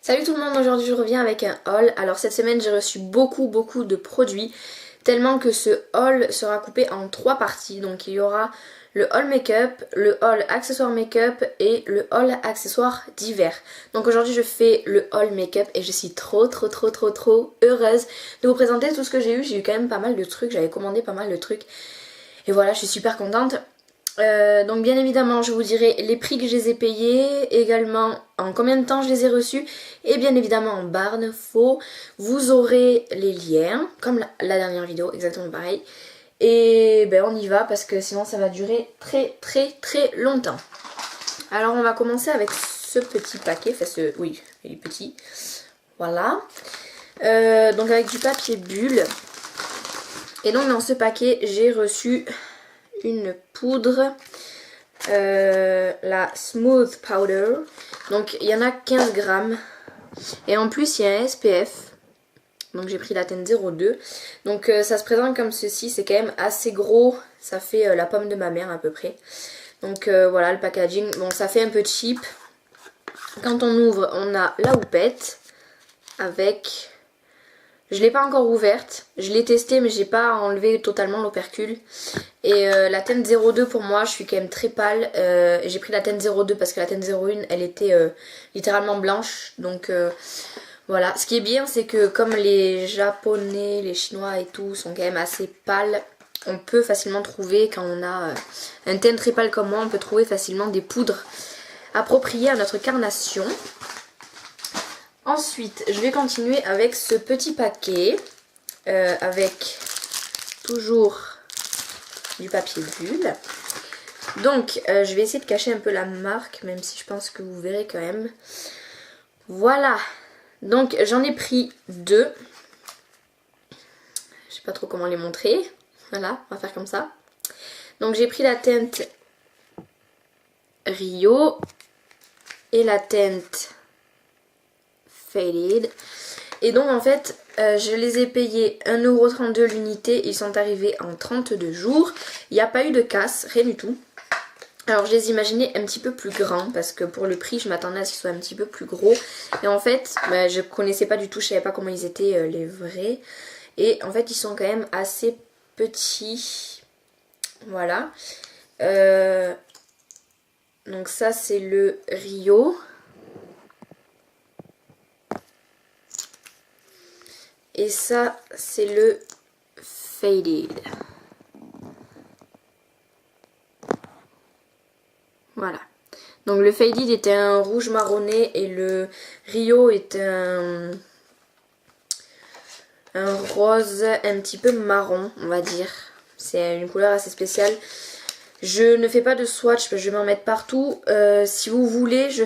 Salut tout le monde, aujourd'hui je reviens avec un haul. Alors cette semaine j'ai reçu beaucoup de produits, tellement que ce haul sera coupé en 3 parties. Donc il y aura le haul make-up, le haul accessoires make-up et le haul accessoires d'hiver. Donc aujourd'hui je fais le haul make-up et je suis trop heureuse de vous présenter tout ce que j'ai eu. J'ai eu quand même pas mal de trucs, j'avais commandé pas mal de trucs. Et voilà, je suis super contente. Donc bien évidemment je vous dirai les prix que je les ai payés, également en combien de temps je les ai reçus et bien évidemment en barre d'infos vous aurez les liens comme la dernière vidéo, exactement pareil. Et ben on y va parce que sinon ça va durer très longtemps. Alors on va commencer avec ce petit paquet, oui il est petit, voilà. Donc avec du papier bulle. Et donc dans ce paquet j'ai reçu une poudre, la Smooth Powder. Donc il y en a 15 grammes. Et en plus il y a un SPF. Donc j'ai pris la teinte 02. Donc ça se présente comme ceci. C'est quand même assez gros. Ça fait la pomme de ma mère à peu près. Donc voilà le packaging. Bon ça fait un peu cheap. Quand on ouvre on a la houppette avec... Je l'ai pas encore ouverte, je l'ai testée mais j'ai pas enlevé totalement l'opercule. Et la teinte 02 pour moi, je suis quand même très pâle. J'ai pris la teinte 02 parce que la teinte 01 elle était littéralement blanche. Donc voilà, ce qui est bien c'est que comme les japonais, les chinois et tout sont quand même assez pâles, on peut facilement trouver, quand on a un teint très pâle comme moi, on peut trouver facilement des poudres appropriées à notre carnation. Ensuite, je vais continuer avec ce petit paquet, avec toujours du papier bulle. Donc, je vais essayer de cacher un peu la marque, même si je pense que vous verrez quand même. Voilà. Donc, j'en ai pris 2. Je sais pas trop comment les montrer. Voilà, on va faire comme ça. Donc, j'ai pris la teinte Rio et la teinte Faded. Et donc en fait je les ai payés 1,32€ l'unité. Ils sont arrivés en 32 jours. Il n'y a pas eu de casse, rien du tout. Alors je les imaginais un petit peu plus grands parce que pour le prix je m'attendais à ce qu'ils soient un petit peu plus gros. Et en fait je connaissais pas du tout, je savais pas comment ils étaient les vrais. Et en fait ils sont quand même assez petits. Voilà. Donc ça c'est le Rio. Et ça, c'est le Faded. Voilà. Donc le Faded était un rouge marronné et le Rio est un rose un petit peu marron, on va dire. C'est une couleur assez spéciale. Je ne fais pas de swatch parce que je vais m'en mettre partout. Si vous voulez, je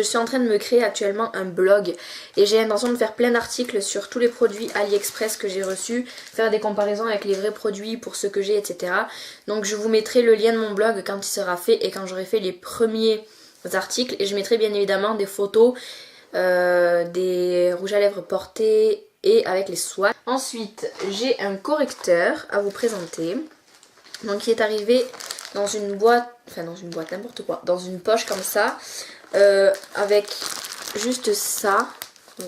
suis en train de me créer actuellement un blog. Et j'ai l'intention de faire plein d'articles sur tous les produits AliExpress que j'ai reçus. Faire des comparaisons avec les vrais produits pour ceux que j'ai, etc. Donc je vous mettrai le lien de mon blog quand il sera fait et quand j'aurai fait les premiers articles. Et je mettrai bien évidemment des photos, des rouges à lèvres portés et avec les swatchs. Ensuite, j'ai un correcteur à vous présenter. Donc il est arrivé dans une boîte, n'importe quoi, dans une poche comme ça, avec juste ça.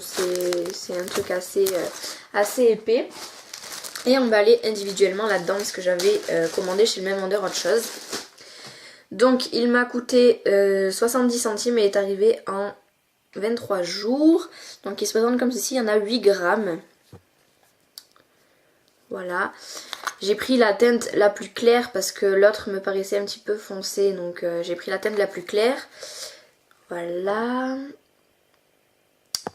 C'est un truc assez épais. Et emballé individuellement là-dedans parce que j'avais commandé chez le même vendeur autre chose. Donc il m'a coûté 70 centimes et est arrivé en 23 jours. Donc il se présente comme ceci, il y en a 8 grammes. Voilà. J'ai pris la teinte la plus claire parce que l'autre me paraissait un petit peu foncé. Donc j'ai pris la teinte la plus claire. Voilà.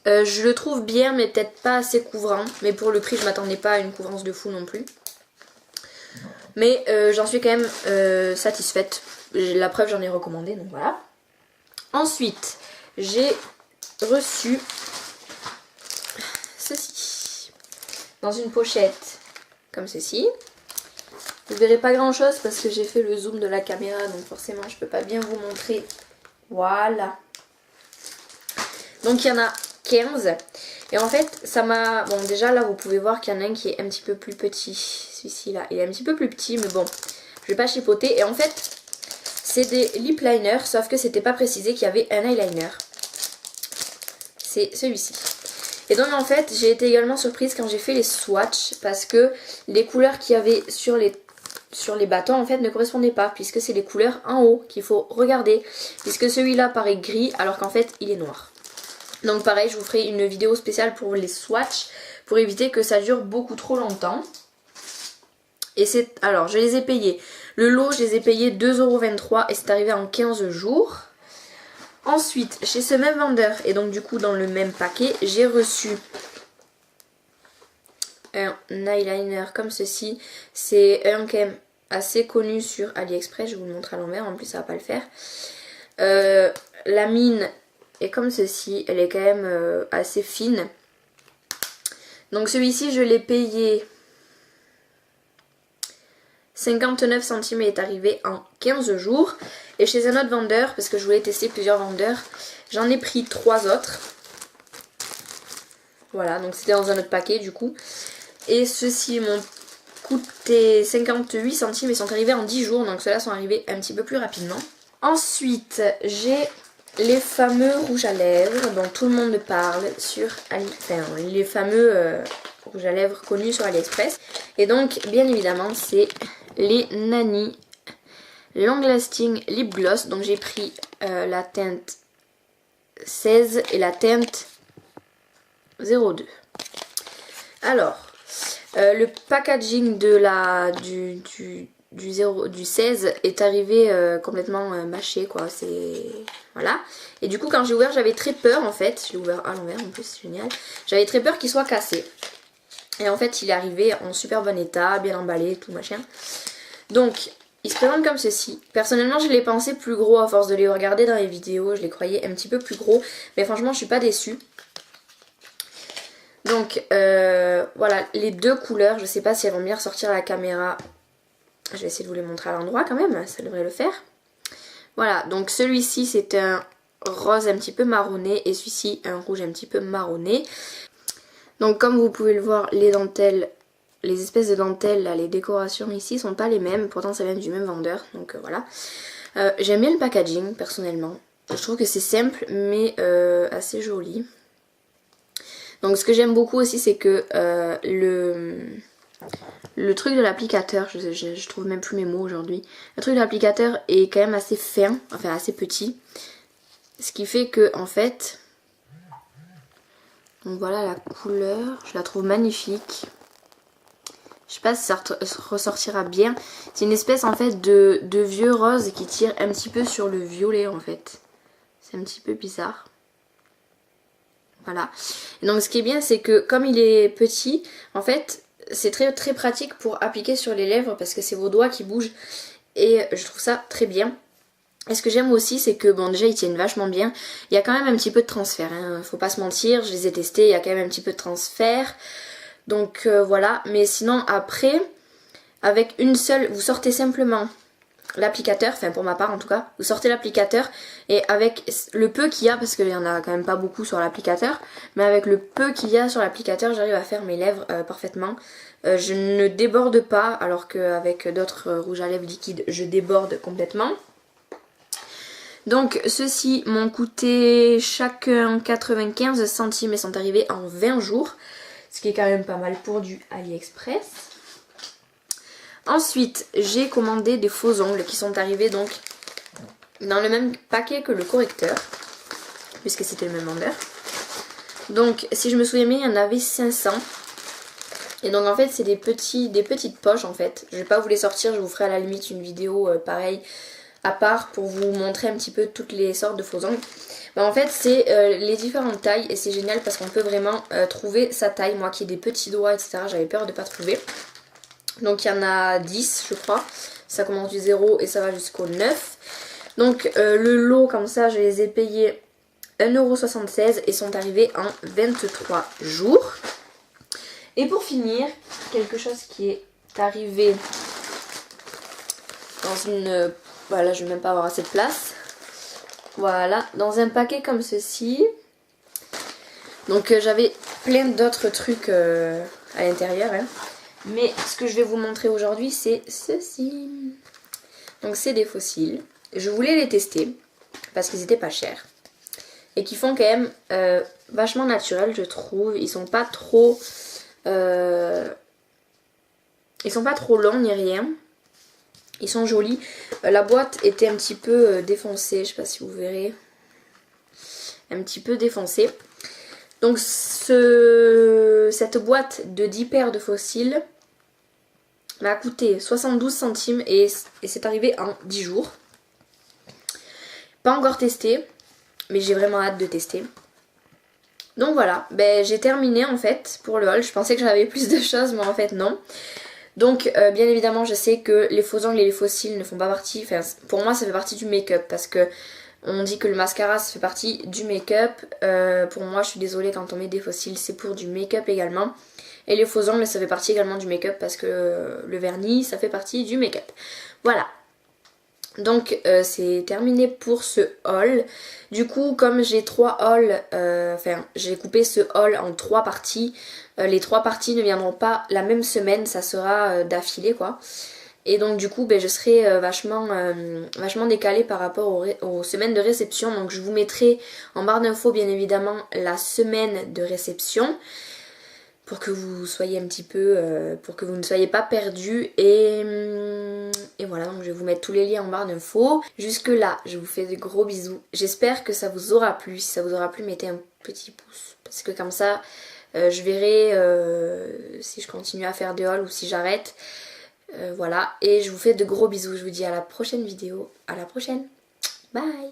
Je le trouve bien mais peut-être pas assez couvrant. Mais pour le prix je m'attendais pas à une couvrance de fou non plus. Mais j'en suis quand même satisfaite. La preuve j'en ai recommandé donc voilà. Ensuite j'ai reçu ceci. Dans une pochette comme ceci. Vous verrez pas grand chose parce que j'ai fait le zoom de la caméra donc forcément je peux pas bien vous montrer. Voilà. Donc il y en a 15 et en fait ça m'a... Bon déjà là vous pouvez voir qu'il y en a un qui est un petit peu plus petit. Celui-ci là il est un petit peu plus petit mais bon je vais pas chipoter. Et en fait c'est des lip liners sauf que c'était pas précisé qu'il y avait un eyeliner. c'est celui-ci. Et donc en fait j'ai été également surprise quand j'ai fait les swatchs parce que les couleurs qu'il y avait sur les bâtons en fait ne correspondaient pas, puisque c'est les couleurs en haut qu'il faut regarder, puisque celui-là paraît gris alors qu'en fait il est noir. Donc pareil, je vous ferai une vidéo spéciale pour les swatchs pour éviter que ça dure beaucoup trop longtemps. Et c'est, alors je les ai payés, le lot je les ai payés 2,23 € et c'est arrivé en 15 jours. Ensuite, chez ce même vendeur, et donc du coup dans le même paquet, j'ai reçu un eyeliner comme ceci. C'est un quand même assez connu sur AliExpress, je vous le montre à l'envers, en plus ça va pas le faire. La mine est comme ceci, elle est quand même assez fine. Donc celui-ci je l'ai payé 59 centimes et est arrivé en 15 jours. Et chez un autre vendeur, parce que je voulais tester plusieurs vendeurs, j'en ai pris 3 autres. Voilà, donc c'était dans un autre paquet du coup. Et ceux-ci m'ont coûté 58 centimes et sont arrivés en 10 jours. Donc ceux-là sont arrivés un petit peu plus rapidement. Ensuite, j'ai les fameux rouges à lèvres dont tout le monde parle sur les fameux rouges à lèvres connus sur AliExpress. Et donc, bien évidemment, c'est les Nani Long Lasting Lip Gloss. Donc j'ai pris la teinte 16 et la teinte 02. Alors, le packaging de du 16 est arrivé complètement mâché quoi, c'est... Voilà. Et du coup quand j'ai ouvert j'avais très peur en fait, je l'ai ouvert à l'envers en plus, c'est génial. J'avais très peur qu'il soit cassé. Et en fait il est arrivé en super bon état, bien emballé, tout machin. Donc il se présente comme ceci. Personnellement je l'ai pensé plus gros à force de les regarder dans les vidéos, je les croyais un petit peu plus gros. Mais franchement je suis pas déçue. Donc voilà les deux couleurs, je sais pas si elles vont bien ressortir à la caméra. Je vais essayer de vous les montrer à l'endroit quand même, ça devrait le faire. Voilà, donc celui-ci c'est un rose un petit peu marronné et celui-ci un rouge un petit peu marronné. Donc comme vous pouvez le voir, les dentelles, les espèces de dentelles, là, les décorations ici sont pas les mêmes, pourtant ça vient du même vendeur, donc voilà. J'aime bien le packaging personnellement, je trouve que c'est simple mais assez joli. Donc ce que j'aime beaucoup aussi c'est que le truc de l'applicateur, je trouve même plus mes mots aujourd'hui. Le truc de l'applicateur est quand même assez fin, enfin assez petit. Ce qui fait que en fait, donc voilà la couleur, je la trouve magnifique. Je sais pas si ça ressortira bien. C'est une espèce en fait de vieux rose qui tire un petit peu sur le violet en fait. C'est un petit peu bizarre. Voilà. Et donc ce qui est bien c'est que comme il est petit, en fait... C'est très très pratique pour appliquer sur les lèvres parce que c'est vos doigts qui bougent et je trouve ça très bien. Et ce que j'aime aussi c'est que bon déjà ils tiennent vachement bien. Il y a quand même un petit peu de transfert, hein. Faut pas se mentir, je les ai testés, il y a quand même un petit peu de transfert. Donc voilà, mais sinon après, avec une seule, vous sortez simplement l'applicateur, enfin pour ma part en tout cas, vous sortez l'applicateur et avec le peu qu'il y a, parce qu'il y en a quand même pas beaucoup sur l'applicateur, mais avec le peu qu'il y a sur l'applicateur j'arrive à faire mes lèvres parfaitement. Je ne déborde pas alors qu'avec d'autres rouges à lèvres liquides je déborde complètement. Donc ceux-ci m'ont coûté chacun 95 centimes et sont arrivés en 20 jours, ce qui est quand même pas mal pour du AliExpress. Ensuite, j'ai commandé des faux ongles qui sont arrivés donc dans le même paquet que le correcteur, puisque c'était le même vendeur. Donc, si je me souviens bien, il y en avait 500. Et donc en fait, c'est des petites poches en fait. Je vais pas vous les sortir, je vous ferai à la limite une vidéo pareil à part pour vous montrer un petit peu toutes les sortes de faux ongles. Bah, en fait, c'est les différentes tailles et c'est génial parce qu'on peut vraiment trouver sa taille. Moi qui ai des petits doigts, etc., j'avais peur de pas trouver. Donc il y en a 10 je crois, ça commence du 0 et ça va jusqu'au 9. Donc le lot comme ça je les ai payés 1,76 € et sont arrivés en 23 jours. Et pour finir, quelque chose qui est arrivé dans une... Voilà, je vais même pas avoir assez de place. Voilà, dans un paquet comme ceci. Donc j'avais plein d'autres trucs à l'intérieur, hein. Mais ce que je vais vous montrer aujourd'hui c'est ceci. Donc c'est des fossiles. Je voulais les tester parce qu'ils étaient pas chers. et qui font quand même vachement naturel, je trouve. Ils sont pas trop longs ni rien. Ils sont jolis. La boîte était un petit peu défoncée, je sais pas si vous verrez. Un petit peu défoncée. Donc cette boîte de 10 paires de faux cils m'a coûté 72 centimes et c'est arrivé en 10 jours. Pas encore testé, mais j'ai vraiment hâte de tester. Donc voilà, ben, j'ai terminé en fait pour le haul. Je pensais que j'avais plus de choses, mais en fait non. Donc bien évidemment je sais que les faux ongles et les faux cils ne font pas partie, enfin pour moi ça fait partie du make-up parce que on dit que le mascara ça fait partie du make-up. Pour moi je suis désolée, quand on met des faux cils c'est pour du make-up également. Et les faux ongles ça fait partie également du make-up parce que le vernis ça fait partie du make-up. Voilà. Donc c'est terminé pour ce haul. Du coup comme j'ai 3 hauls, j'ai coupé ce haul en 3 parties. Les 3 parties ne viendront pas la même semaine, ça sera d'affilée quoi. Et donc du coup je serai vachement décalée par rapport aux semaines de réception. Donc je vous mettrai en barre d'infos bien évidemment la semaine de réception, pour que vous soyez un petit peu, pour que vous ne soyez pas perdus. Et voilà, donc je vais vous mettre tous les liens en barre d'infos. Jusque là, je vous fais de gros bisous. J'espère que ça vous aura plu. Si ça vous aura plu, mettez un petit pouce. Parce que comme ça, je verrai si je continue à faire des hauls ou si j'arrête. Voilà, et je vous fais de gros bisous. Je vous dis à la prochaine vidéo. À la prochaine. Bye.